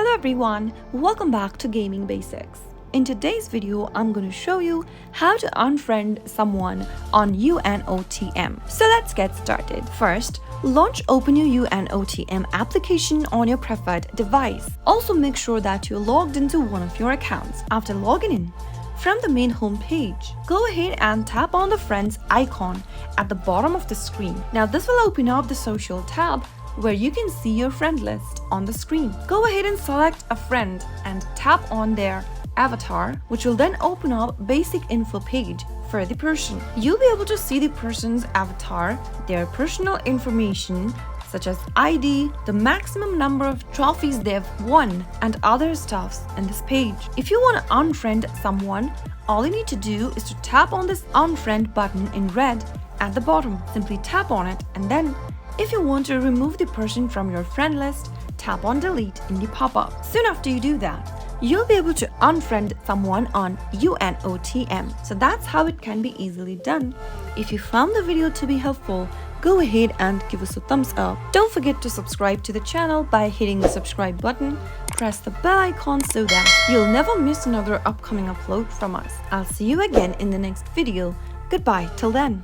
Hello everyone, welcome back to Gaming Basics. In today's video, I'm going to show you how to unfriend someone on UNOTM. So let's get started. First, launch Open Your UNOTM application on your preferred device. Also make sure that you're logged into one of your accounts. After logging in, from the main home page, go ahead and tap on the Friends icon at the bottom of the screen. Now this will open up the Social tab where you can see your friend list on the screen. Go ahead and select a friend and tap on their avatar, which will then open up basic info page for the person. You'll be able to see the person's avatar, their personal information such as ID, the maximum number of trophies they've won, and other stuffs in this page. If you want to unfriend someone, all you need to do is to tap on this unfriend button in red at the bottom. Simply tap on it, and then if you want to remove the person from your friend list, tap on delete in the pop-up. Soon after you do that, you'll be able to unfriend someone on UNOTM. So that's how it can be easily done. If you found the video to be helpful, go ahead and give us a thumbs up. Don't forget to subscribe to the channel by hitting the subscribe button. Press the bell icon so that you'll never miss another upcoming upload from us. I'll see you again in the next video. Goodbye till then.